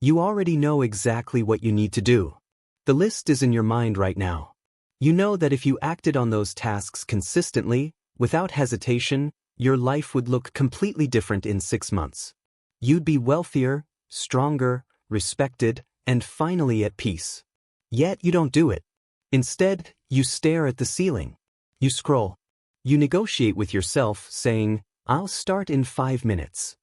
You already know exactly what you need to do. The list is in your mind right now. You know that if you acted on those tasks consistently, without hesitation, your life would look completely different in 6 months. You'd be wealthier, stronger, respected, and finally at peace. Yet you don't do it. Instead, you stare at the ceiling. You scroll. You negotiate with yourself, saying, "I'll start in 5 minutes."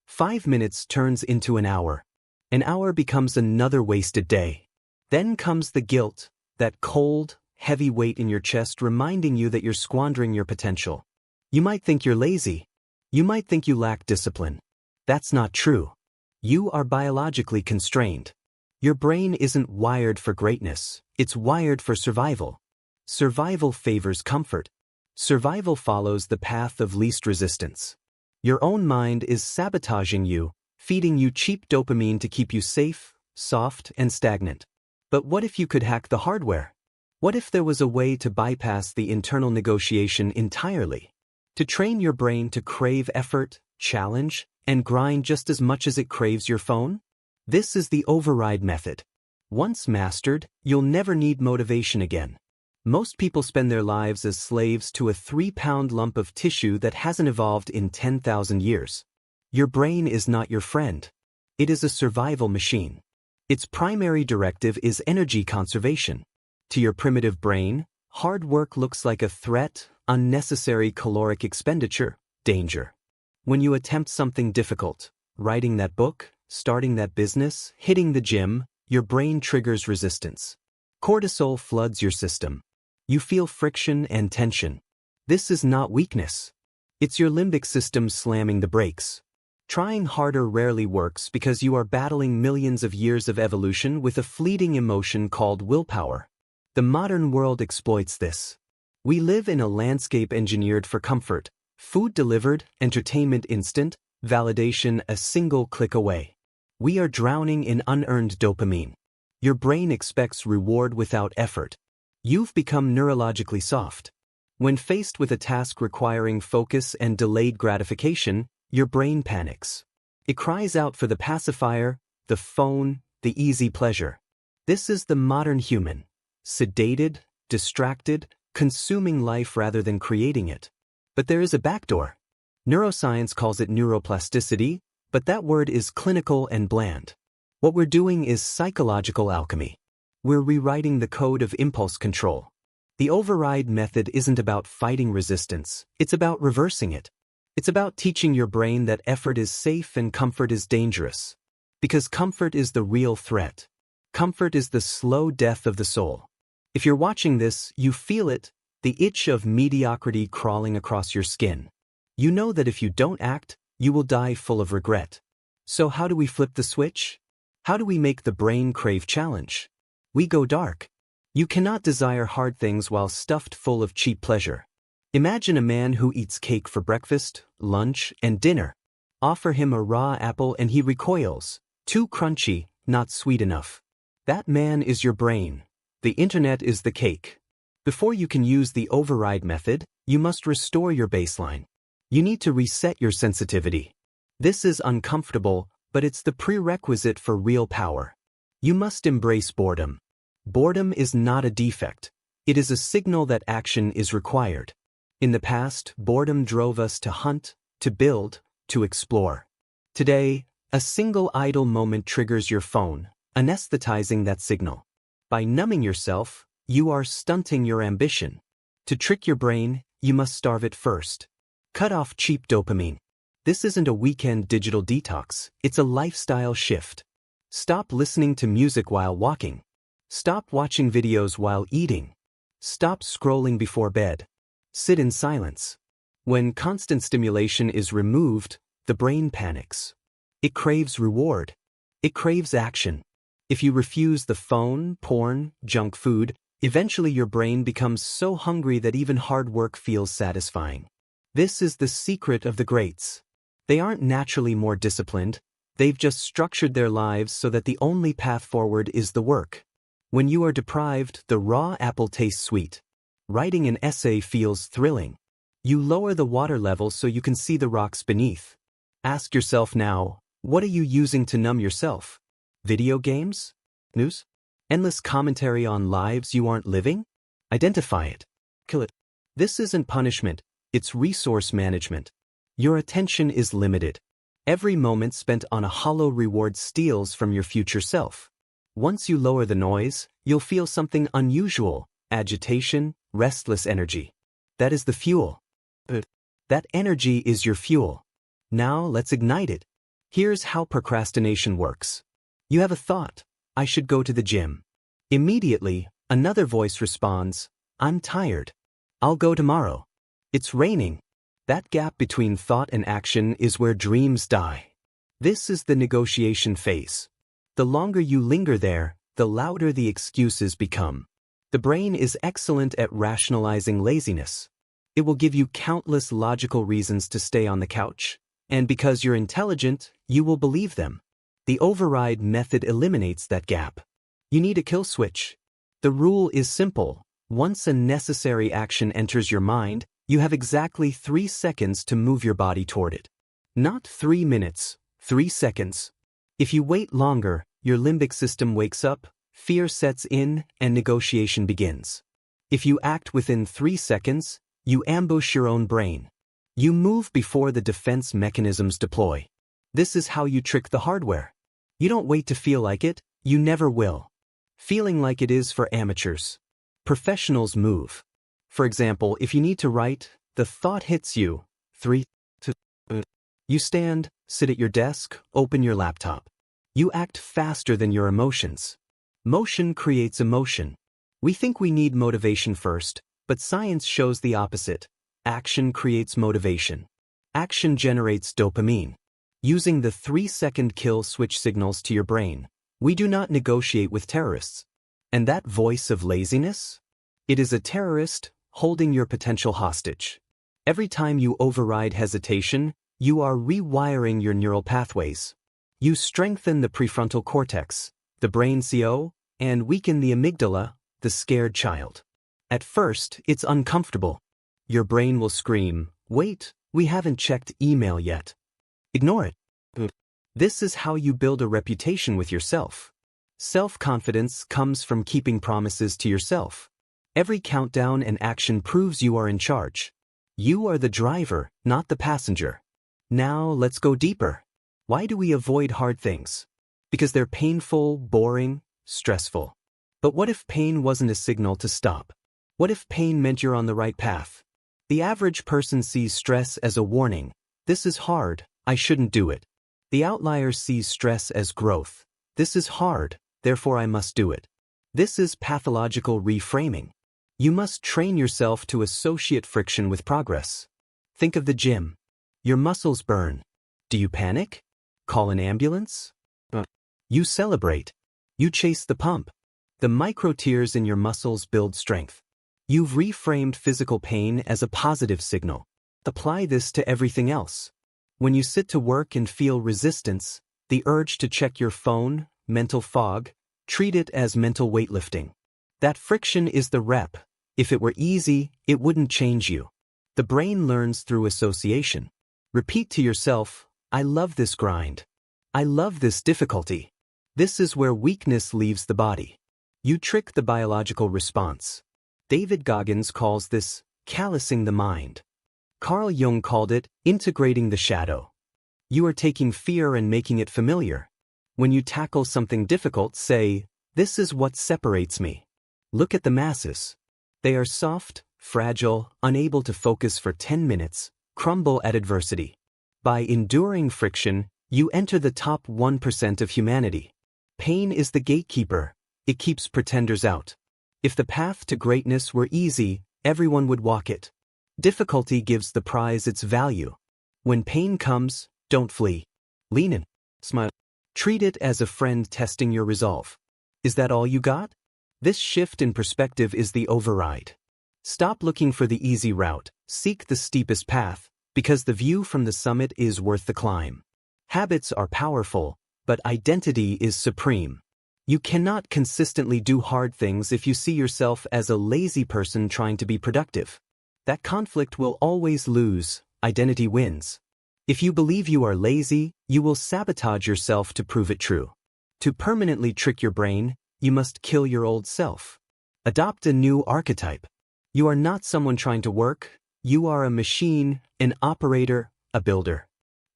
5 minutes turns into an hour. An hour becomes another wasted day. Then comes the guilt, that cold, heavy weight in your chest reminding you that you're squandering your potential. You might think you're lazy. You might think you lack discipline. That's not true. You are biologically constrained. Your brain isn't wired for greatness, it's wired for survival. Survival favors comfort. Survival follows the path of least resistance. Your own mind is sabotaging you, feeding you cheap dopamine to keep you safe, soft, and stagnant. But what if you could hack the hardware? What if there was a way to bypass the internal negotiation entirely? To train your brain to crave effort, challenge, and grind just as much as it craves your phone? This is the override method. Once mastered, you'll never need motivation again. Most people spend their lives as slaves to a 3-pound lump of tissue that hasn't evolved in 10,000 years. Your brain is not your friend. It is a survival machine. Its primary directive is energy conservation. To your primitive brain, hard work looks like a threat, unnecessary caloric expenditure, danger. When you attempt something difficult, writing that book, starting that business, hitting the gym, your brain triggers resistance. Cortisol floods your system. You feel friction and tension. This is not weakness. It's your limbic system slamming the brakes. Trying harder rarely works because you are battling millions of years of evolution with a fleeting emotion called willpower. The modern world exploits this. We live in a landscape engineered for comfort, food delivered, entertainment instant, validation a single click away. We are drowning in unearned dopamine. Your brain expects reward without effort. You've become neurologically soft. When faced with a task requiring focus and delayed gratification, your brain panics. It cries out for the pacifier, the phone, the easy pleasure. This is the modern human. Sedated, distracted, consuming life rather than creating it. But there is a backdoor. Neuroscience calls it neuroplasticity, but that word is clinical and bland. What we're doing is psychological alchemy. We're rewriting the code of impulse control. The override method isn't about fighting resistance, it's about reversing it. It's about teaching your brain that effort is safe and comfort is dangerous. Because comfort is the real threat. Comfort is the slow death of the soul. If you're watching this, you feel it, the itch of mediocrity crawling across your skin. You know that if you don't act, you will die full of regret. So how do we flip the switch? How do we make the brain crave challenge? We go dark. You cannot desire hard things while stuffed full of cheap pleasure. Imagine a man who eats cake for breakfast, lunch, and dinner. Offer him a raw apple and he recoils. Too crunchy, not sweet enough. That man is your brain. The internet is the cake. Before you can use the override method, you must restore your baseline. You need to reset your sensitivity. This is uncomfortable, but it's the prerequisite for real power. You must embrace boredom. Boredom is not a defect. It is a signal that action is required. In the past, boredom drove us to hunt, to build, to explore. Today, a single idle moment triggers your phone, anesthetizing that signal. By numbing yourself, you are stunting your ambition. To trick your brain, you must starve it first. Cut off cheap dopamine. This isn't a weekend digital detox, it's a lifestyle shift. Stop listening to music while walking. Stop watching videos while eating. Stop scrolling before bed. Sit in silence. When constant stimulation is removed, the brain panics. It craves reward. It craves action. If you refuse the phone, porn, junk food, eventually your brain becomes so hungry that even hard work feels satisfying. This is the secret of the greats. They aren't naturally more disciplined, they've just structured their lives so that the only path forward is the work. When you are deprived, the raw apple tastes sweet. Writing an essay feels thrilling. You lower the water level so you can see the rocks beneath. Ask yourself now, what are you using to numb yourself? Video games? News? Endless commentary on lives you aren't living? Identify it. Kill it. This isn't punishment, it's resource management. Your attention is limited. Every moment spent on a hollow reward steals from your future self. Once you lower the noise, you'll feel something unusual: agitation, restless energy. That is the fuel. That energy is your fuel. Now let's ignite it. Here's how procrastination works. You have a thought: I should go to the gym. Immediately, another voice responds: I'm tired. I'll go tomorrow. It's raining. That gap between thought and action is where dreams die. This is the negotiation phase. The longer you linger there, the louder the excuses become. The brain is excellent at rationalizing laziness. It will give you countless logical reasons to stay on the couch. And because you're intelligent, you will believe them. The override method eliminates that gap. You need a kill switch. The rule is simple. Once a necessary action enters your mind, you have exactly 3 seconds to move your body toward it. Not 3 minutes, 3 seconds. If you wait longer, your limbic system wakes up, fear sets in, and negotiation begins. If you act within 3 seconds, you ambush your own brain. You move before the defense mechanisms deploy. This is how you trick the hardware. You don't wait to feel like it, you never will. Feeling like it is for amateurs. Professionals move. For example, if you need to write, the thought hits you. 3, 2, You stand, sit at your desk, open your laptop. You act faster than your emotions. Motion creates emotion. We think we need motivation first, but science shows the opposite. Action creates motivation. Action generates dopamine. Using the 3-second kill switch signals to your brain, we do not negotiate with terrorists. And that voice of laziness? It is a terrorist holding your potential hostage. Every time you override hesitation, you are rewiring your neural pathways. You strengthen the prefrontal cortex, the brain CO, and weaken the amygdala, the scared child. At first, it's uncomfortable. Your brain will scream, "Wait, we haven't checked email yet." Ignore it. This is how you build a reputation with yourself. Self-confidence comes from keeping promises to yourself. Every countdown and action proves you are in charge. You are the driver, not the passenger. Now let's go deeper. Why do we avoid hard things? Because they're painful, boring, stressful. But what if pain wasn't a signal to stop? What if pain meant you're on the right path? The average person sees stress as a warning. This is hard, I shouldn't do it. The outlier sees stress as growth. This is hard, therefore I must do it. This is pathological reframing. You must train yourself to associate friction with progress. Think of the gym. Your muscles burn. Do you panic? Call an ambulance? You celebrate. You chase the pump. The micro tears in your muscles build strength. You've reframed physical pain as a positive signal. Apply this to everything else. When you sit to work and feel resistance, the urge to check your phone, mental fog, treat it as mental weightlifting. That friction is the rep. If it were easy, it wouldn't change you. The brain learns through association. Repeat to yourself, "I love this grind. I love this difficulty." This is where weakness leaves the body. You trick the biological response. David Goggins calls this callousing the mind. Carl Jung called it integrating the shadow. You are taking fear and making it familiar. When you tackle something difficult, say, "This is what separates me." Look at the masses. They are soft, fragile, unable to focus for 10 minutes, crumble at adversity. By enduring friction, you enter the top 1% of humanity. Pain is the gatekeeper. It keeps pretenders out. If the path to greatness were easy, everyone would walk it. Difficulty gives the prize its value. When pain comes, don't flee. Lean in. Smile. Treat it as a friend testing your resolve. Is that all you got? This shift in perspective is the override. Stop looking for the easy route. Seek the steepest path, because the view from the summit is worth the climb. Habits are powerful, but identity is supreme. You cannot consistently do hard things if you see yourself as a lazy person trying to be productive. That conflict will always lose. Identity wins. If you believe you are lazy, you will sabotage yourself to prove it true. To permanently trick your brain, you must kill your old self. Adopt a new archetype. You are not someone trying to work, you are a machine, an operator, a builder.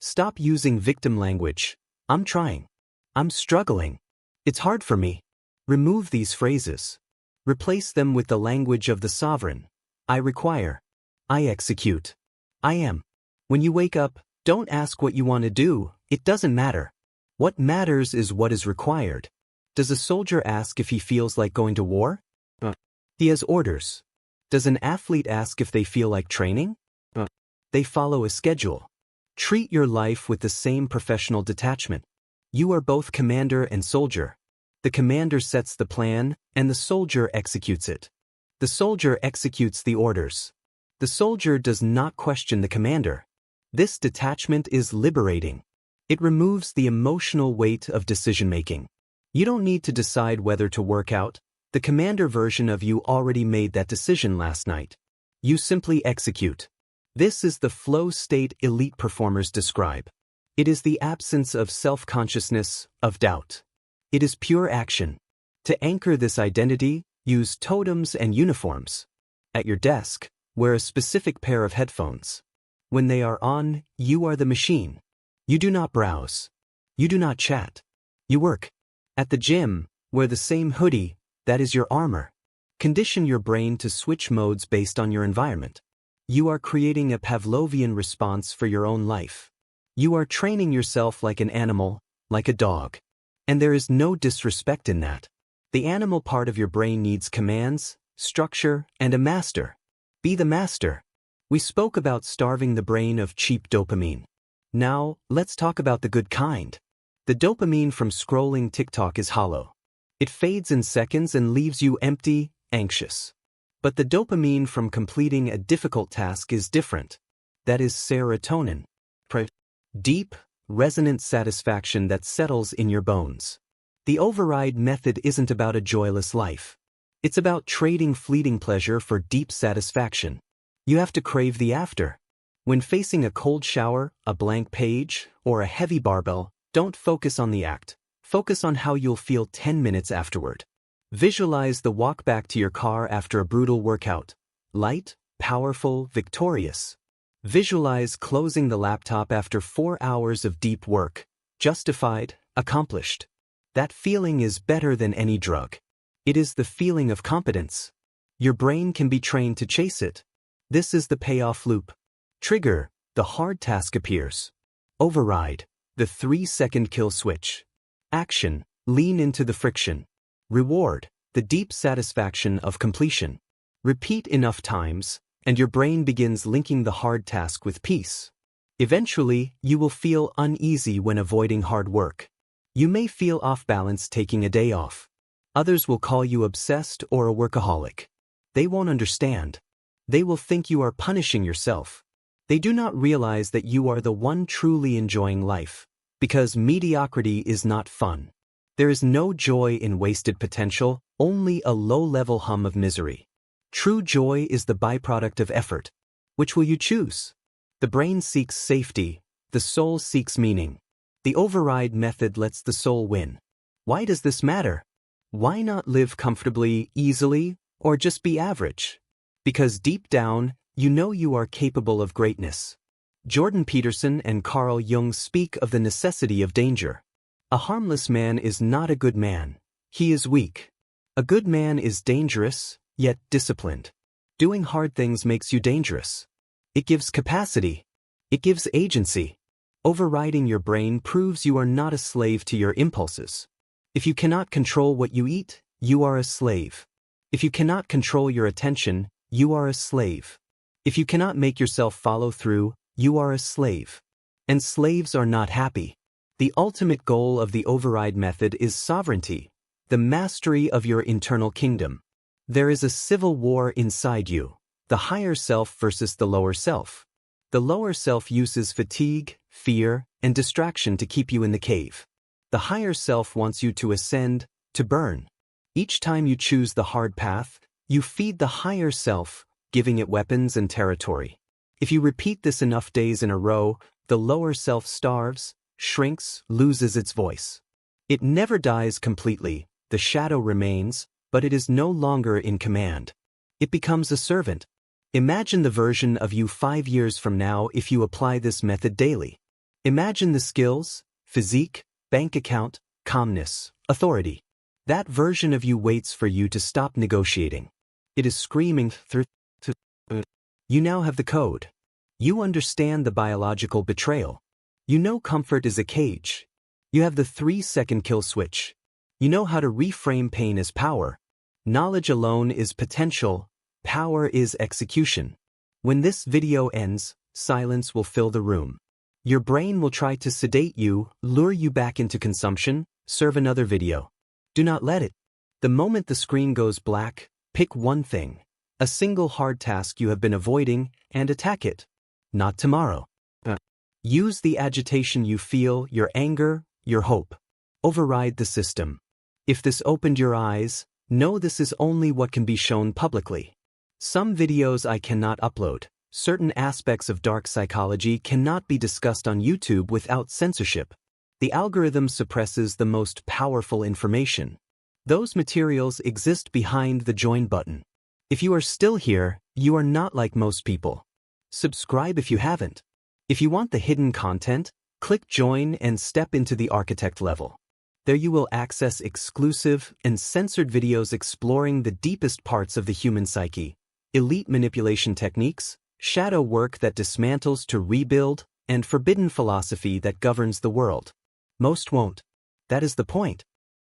Stop using victim language. I'm trying. I'm struggling. It's hard for me. Remove these phrases. Replace them with the language of the sovereign. I require. I execute. I am. When you wake up, don't ask what you want to do, it doesn't matter. What matters is what is required. Does a soldier ask if he feels like going to war? He has orders. Does an athlete ask if they feel like training? They follow a schedule. Treat your life with the same professional detachment. You are both commander and soldier. The commander sets the plan, and the soldier executes it. The soldier executes the orders. The soldier does not question the commander. This detachment is liberating. It removes the emotional weight of decision-making. You don't need to decide whether to work out. The commander version of you already made that decision last night. You simply execute. This is the flow state elite performers describe. It is the absence of self-consciousness, of doubt. It is pure action. To anchor this identity, use totems and uniforms. At your desk, wear a specific pair of headphones. When they are on, you are the machine. You do not browse. You do not chat. You work. At the gym, wear the same hoodie, that is your armor. Condition your brain to switch modes based on your environment. You are creating a Pavlovian response for your own life. You are training yourself like an animal, like a dog. And there is no disrespect in that. The animal part of your brain needs commands, structure, and a master. Be the master. We spoke about starving the brain of cheap dopamine. Now, let's talk about the good kind. The dopamine from scrolling TikTok is hollow. It fades in seconds and leaves you empty, anxious. But the dopamine from completing a difficult task is different. That is serotonin. Deep, resonant satisfaction that settles in your bones. The override method isn't about a joyless life. It's about trading fleeting pleasure for deep satisfaction. You have to crave the after. When facing a cold shower, a blank page, or a heavy barbell, don't focus on the act. Focus on how you'll feel 10 minutes afterward. Visualize the walk back to your car after a brutal workout. Light, powerful, victorious. Visualize closing the laptop after 4 hours of deep work. Justified, accomplished. That feeling is better than any drug. It is the feeling of competence. Your brain can be trained to chase it. This is the payoff loop. Trigger, the hard task appears. Override, the 3-second kill switch. Action, lean into the friction. Reward, the deep satisfaction of completion. Repeat enough times, and your brain begins linking the hard task with peace. Eventually, you will feel uneasy when avoiding hard work. You may feel off balance taking a day off. Others will call you obsessed or a workaholic. They won't understand. They will think you are punishing yourself. They do not realize that you are the one truly enjoying life, because mediocrity is not fun. There is no joy in wasted potential, only a low-level hum of misery. True joy is the byproduct of effort. Which will you choose? The brain seeks safety, the soul seeks meaning. The override method lets the soul win. Why does this matter? Why not live comfortably, easily, or just be average? Because deep down, you know you are capable of greatness. Jordan Peterson and Carl Jung speak of the necessity of danger. A harmless man is not a good man. He is weak. A good man is dangerous, yet disciplined. Doing hard things makes you dangerous. It gives capacity. It gives agency. Overriding your brain proves you are not a slave to your impulses. If you cannot control what you eat, you are a slave. If you cannot control your attention, you are a slave. If you cannot make yourself follow through, you are a slave. And slaves are not happy. The ultimate goal of the override method is sovereignty, the mastery of your internal kingdom. There is a civil war inside you, the higher self versus the lower self. The lower self uses fatigue, fear, and distraction to keep you in the cave. The higher self wants you to ascend, to burn. Each time you choose the hard path, you feed the higher self, giving it weapons and territory. If you repeat this enough days in a row, the lower self starves, shrinks, loses its voice. It never dies completely, the shadow remains, but it is no longer in command. It becomes a servant. Imagine the version of you 5 years from now if you apply this method daily. Imagine the skills, physique, bank account, calmness, authority. That version of you waits for you to stop negotiating. It is screaming through. You now have the code. You understand the biological betrayal. You know comfort is a cage. You have the 3-second kill switch. You know how to reframe pain as power. Knowledge alone is potential. Power is execution. When this video ends, silence will fill the room. Your brain will try to sedate you, lure you back into consumption, serve another video. Do not let it. The moment the screen goes black, pick one thing, a single hard task you have been avoiding, and attack it. Not tomorrow. Use the agitation you feel, your anger, your hope. Override the system. If this opened your eyes, know this is only what can be shown publicly. Some videos I cannot upload. Certain aspects of dark psychology cannot be discussed on YouTube without censorship. The algorithm suppresses the most powerful information. Those materials exist behind the join button. If you are still here, you are not like most people. Subscribe if you haven't. If you want the hidden content, click join and step into the architect level. There you will access exclusive and censored videos exploring the deepest parts of the human psyche, elite manipulation techniques, shadow work that dismantles to rebuild, and forbidden philosophy that governs the world. Most won't. That is the point.